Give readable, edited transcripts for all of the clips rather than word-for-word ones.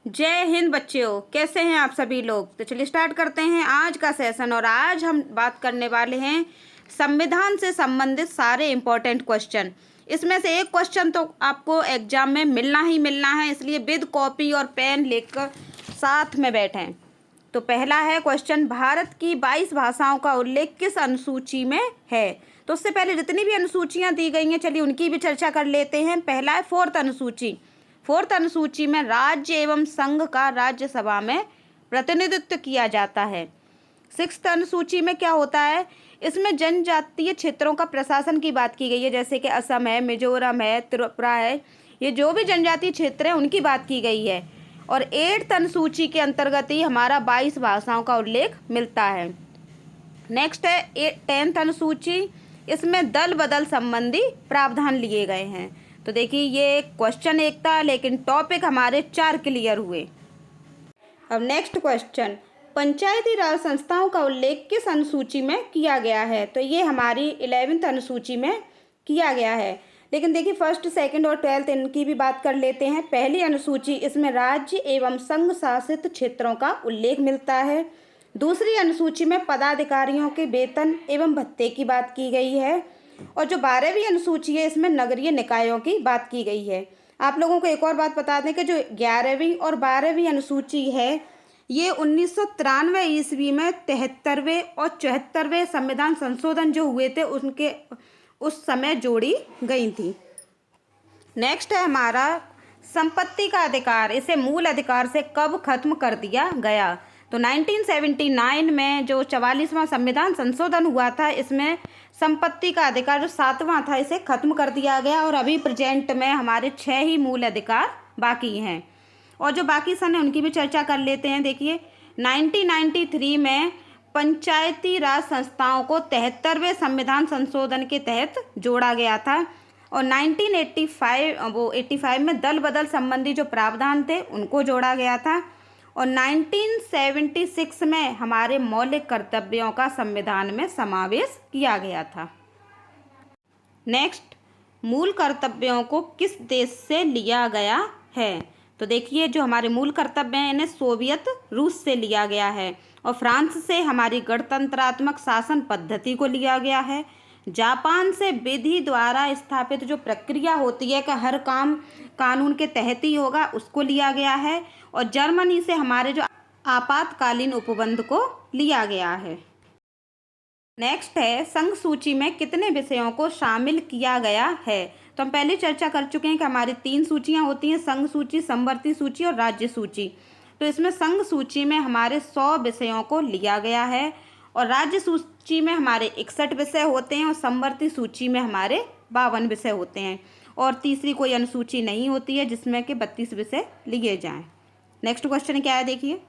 जय हिंद बच्चों, कैसे हैं आप सभी लोग। तो चलिए स्टार्ट करते हैं आज का सेशन। और आज हम बात करने वाले हैं संविधान से संबंधित सारे इम्पोर्टेंट क्वेश्चन। इसमें से एक क्वेश्चन तो आपको एग्जाम में मिलना ही मिलना है, इसलिए विद कॉपी और पेन लेकर साथ में बैठें। तो पहला है क्वेश्चन, भारत की 22 भाषाओं का उल्लेख किस अनुसूची में है। तो उससे पहले जितनी भी अनुसूचियाँ दी गई हैं, चलिए उनकी भी चर्चा कर लेते हैं। पहला है फोर्थ अनुसूची। फोर्थ अनुसूची में राज्य एवं संघ का राज्यसभा में प्रतिनिधित्व किया जाता है। सिक्स्थ अनुसूची में क्या होता है, इसमें जनजातीय क्षेत्रों का प्रशासन की बात की गई है, जैसे कि असम है, मिजोरम है, त्रिपुरा है, ये जो भी जनजातीय क्षेत्र है उनकी बात की गई है। और एट्थ अनुसूची के अंतर्गत ही हमारा 22 भाषाओं का उल्लेख मिलता है। नेक्स्ट है 10th अनुसूची। इसमें दल बदल संबंधी प्रावधान लिए गए हैं। तो देखिए ये क्वेश्चन एक था, लेकिन टॉपिक हमारे 4 क्लियर हुए। अब नेक्स्ट क्वेश्चन, पंचायती राज संस्थाओं का उल्लेख किस अनुसूची में किया गया है। तो ये हमारी 11th अनुसूची में किया गया है। लेकिन देखिए फर्स्ट, सेकंड और 12th इनकी भी बात कर लेते हैं। पहली अनुसूची, इसमें राज्य एवं संघ शासित क्षेत्रों का उल्लेख मिलता है। दूसरी अनुसूची में पदाधिकारियों के वेतन एवं भत्ते की बात की गई है। और जो 12वीं अनुसूची है, इसमें नगरीय निकायों की बात की गई है। आप लोगों को एक और बात बता दें कि जो 11वीं और 12वीं अनुसूची है, ये 1993 ईस्वी में 73वें और 74वें संविधान संशोधन जो हुए थे उनके उस समय जोड़ी गई थी। नेक्स्ट है हमारा संपत्ति का अधिकार। इसे मूल अधिकार से कब खत्म कर दिया गया। तो 1979 में जो 44वां संविधान संशोधन हुआ था, इसमें संपत्ति का अधिकार जो 7वां था इसे खत्म कर दिया गया। और अभी प्रेजेंट में हमारे 6 ही मूल अधिकार बाकी हैं। और जो बाकी सन है उनकी भी चर्चा कर लेते हैं। देखिए 1993 में पंचायती राज संस्थाओं को 73वें संविधान संशोधन के तहत जोड़ा गया था। और 1985 में दल बदल संबंधी जो प्रावधान थे उनको जोड़ा गया था। और 1976 में हमारे मौलिक कर्तव्यों का संविधान में समावेश किया गया था। नेक्स्ट, मूल कर्तव्यों को किस देश से लिया गया है। तो देखिए जो हमारे मूल कर्तव्य हैं इन्हें सोवियत रूस से लिया गया है। और फ्रांस से हमारी गणतंत्रात्मक शासन पद्धति को लिया गया है। जापान से विधि द्वारा स्थापित जो प्रक्रिया होती है कि हर काम कानून के तहत ही होगा, उसको लिया गया है। और जर्मनी से हमारे जो आपातकालीन उपबंध को लिया गया है। नेक्स्ट है संघ सूची में कितने विषयों को शामिल किया गया है। तो हम पहले चर्चा कर चुके हैं कि हमारी 3 सूचियां होती हैं, संघ सूची, समवर्ती सूची और राज्य सूची। तो इसमें संघ सूची में हमारे 100 विषयों को लिया गया है। और राज्य सूची में हमारे 61 विषय होते हैं। और समवर्ती सूची में हमारे 52 विषय होते हैं। और तीसरी कोई अनुसूची नहीं होती है जिसमें कि 32 विषय लिए जाएं। नेक्स्ट क्वेश्चन क्या है, देखिए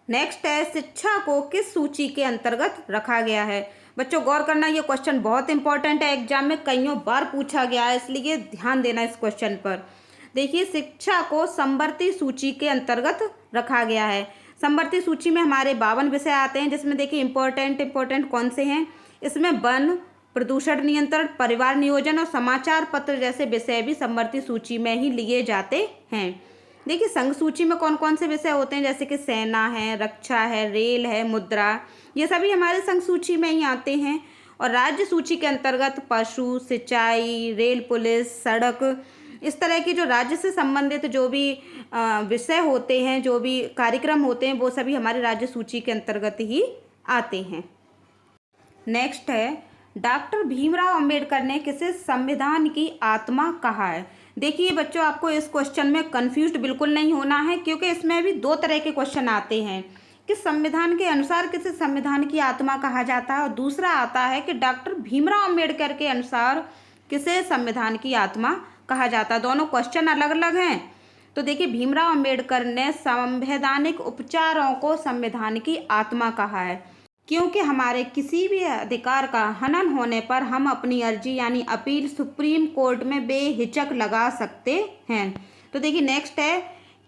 नेक्स्ट है शिक्षा को किस सूची के अंतर्गत रखा गया है। बच्चों गौर करना, ये क्वेश्चन बहुत इंपॉर्टेंट है, एग्जाम में कईयों बार पूछा गया है, इसलिए ध्यान देना इस क्वेश्चन पर। देखिए शिक्षा को समवर्ती सूची के अंतर्गत रखा गया है। समवर्ती सूची में हमारे 52 विषय आते हैं, जिसमें देखिए इंपॉर्टेंट कौन से हैं। इसमें वन, प्रदूषण नियंत्रण, परिवार नियोजन और समाचार पत्र जैसे विषय भी समवर्ती सूची में ही लिए जाते हैं। देखिए संघ सूची में कौन कौन से विषय होते हैं, जैसे कि सेना है, रक्षा है, रेल है, मुद्रा, ये सभी हमारे संघ सूची में ही आते हैं। और राज्य सूची के अंतर्गत पशु, सिंचाई, रेल, पुलिस, सड़क, इस तरह की जो राज्य से संबंधित जो भी विषय होते हैं, जो भी कार्यक्रम होते हैं, वो सभी हमारे राज्य सूची के अंतर्गत ही आते हैं। नेक्स्ट है डॉक्टर भीमराव अंबेडकर ने किसे संविधान की आत्मा कहा है। देखिए बच्चों आपको इस क्वेश्चन में कंफ्यूज्ड बिल्कुल नहीं होना है, क्योंकि इसमें भी 2 तरह के क्वेश्चन आते हैं कि संविधान के अनुसार किसे संविधान की आत्मा कहा जाता है, और दूसरा आता है कि डॉक्टर भीमराव अंबेडकर के अनुसार किसे संविधान की आत्मा कहा जाता है। दोनों क्वेश्चन अलग अलग हैं। तो देखिए भीमराव अंबेडकर ने संवैधानिक उपचारों को संविधान की आत्मा कहा है, क्योंकि हमारे किसी भी अधिकार का हनन होने पर हम अपनी अर्जी यानी अपील सुप्रीम कोर्ट में बेहिचक लगा सकते हैं। तो देखिए नेक्स्ट है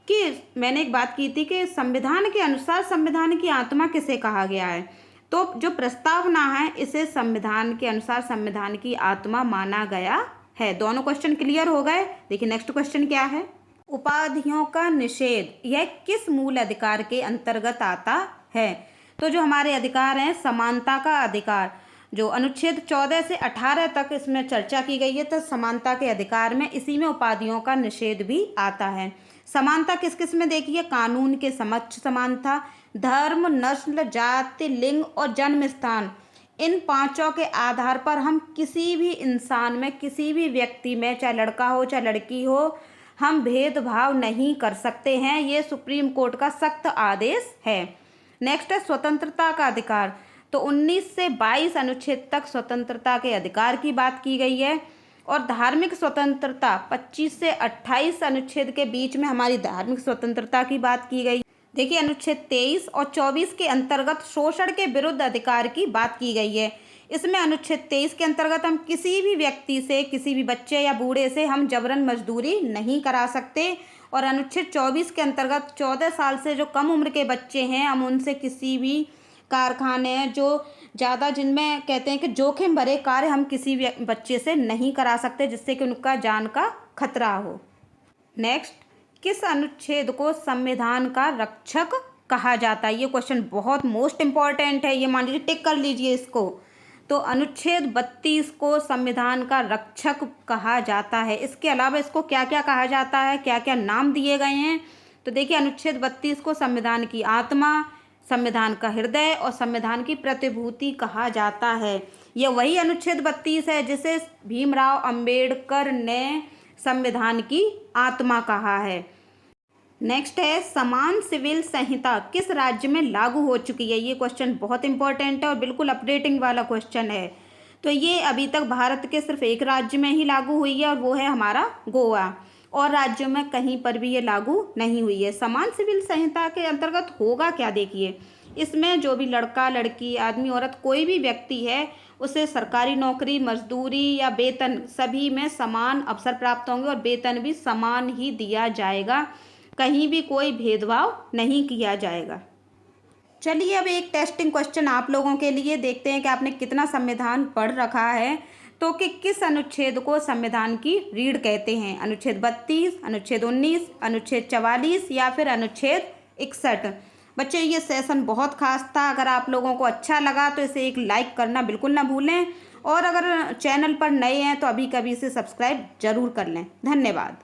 कि मैंने एक बात की थी कि संविधान के अनुसार संविधान की आत्मा किसे कहा गया है। तो जो प्रस्तावना है इसे संविधान के अनुसार संविधान की आत्मा माना गया है। दोनों क्वेश्चन क्लियर हो गए। देखिए नेक्स्ट क्वेश्चन क्या है। उपाधियों का निषेध यह किस मूल अधिकार के अंतर्गत आता है? तो जो हमारे अधिकार हैं, समानता का अधिकार, जो अनुच्छेद 14 से 18 तक इसमें चर्चा की गई है, तो समानता के अधिकार में इसी में उपाधियों का निषेध भी आता है। समानता किस किस में देखिए, कानून के समक्ष समानता, धर्म, नस्ल, जाति, लिंग और जन्म स्थान, इन पांचों के आधार पर हम किसी भी इंसान में, किसी भी व्यक्ति में, चाहे लड़का हो चाहे लड़की हो, हम भेदभाव नहीं कर सकते हैं। ये सुप्रीम कोर्ट का सख्त आदेश है। नेक्स्ट है स्वतंत्रता का अधिकार। तो 19 से 22 अनुच्छेद तक स्वतंत्रता के अधिकार की बात की गई है और धार्मिक स्वतंत्रता 25 से 28 अनुच्छेद के बीच में हमारी धार्मिक स्वतंत्रता की बात की गई। देखिए अनुच्छेद 23 और 24 के अंतर्गत शोषण के विरुद्ध अधिकार की बात की गई है। इसमें अनुच्छेद 23 के अंतर्गत हम किसी भी व्यक्ति से, किसी भी बच्चे या बूढ़े से हम जबरन मजदूरी नहीं करा सकते। और अनुच्छेद 24 के अंतर्गत 14 साल से जो कम उम्र के बच्चे हैं, हम उनसे किसी भी कारखाने जो ज़्यादा, जिनमें कहते हैं कि जोखिम भरे कार्य, हम किसी भी बच्चे से नहीं करा सकते जिससे कि उनका जान का खतरा हो। नेक्स्ट, किस अनुच्छेद को संविधान का रक्षक कहा जाता है? ये क्वेश्चन बहुत मोस्ट इम्पॉर्टेंट है, ये मान लीजिए टिक कर लीजिए इसको। तो अनुच्छेद 32 को संविधान का रक्षक कहा जाता है। इसके अलावा इसको क्या क्या कहा जाता है, क्या क्या नाम दिए गए हैं? तो देखिए अनुच्छेद 32 को संविधान की आत्मा, संविधान का हृदय और संविधान की प्रतिभूति कहा जाता है। ये वही अनुच्छेद 32 है जिसे भीमराव अंबेडकर ने संविधान की आत्मा कहा है। नेक्स्ट है समान सिविल संहिता किस राज्य में लागू हो चुकी है? ये क्वेश्चन बहुत इंपॉर्टेंट है और बिल्कुल अपडेटिंग वाला क्वेश्चन है। तो ये अभी तक भारत के सिर्फ एक राज्य में ही लागू हुई है और वो है हमारा गोवा, और राज्यों में कहीं पर भी ये लागू नहीं हुई है। समान सिविल संहिता के अंतर्गत होगा क्या, देखिए इसमें जो भी लड़का लड़की, आदमी औरत, कोई भी व्यक्ति है, उसे सरकारी नौकरी, मजदूरी या वेतन सभी में समान अवसर प्राप्त होंगे और वेतन भी समान ही दिया जाएगा, कहीं भी कोई भेदभाव नहीं किया जाएगा। चलिए अब एक टेस्टिंग क्वेश्चन आप लोगों के लिए, देखते हैं कि आपने कितना संविधान पढ़ रखा है। तो कि किस अनुच्छेद को संविधान की रीढ़ कहते हैं? अनुच्छेद 32, अनुच्छेद 19, अनुच्छेद 44 या फिर अनुच्छेद 61? बच्चे ये सेशन बहुत खास था। अगर आप लोगों को अच्छा लगा तो इसे एक लाइक करना बिल्कुल ना भूलें और अगर चैनल पर नए हैं तो अभी कभी इसे सब्सक्राइब जरूर कर लें। धन्यवाद।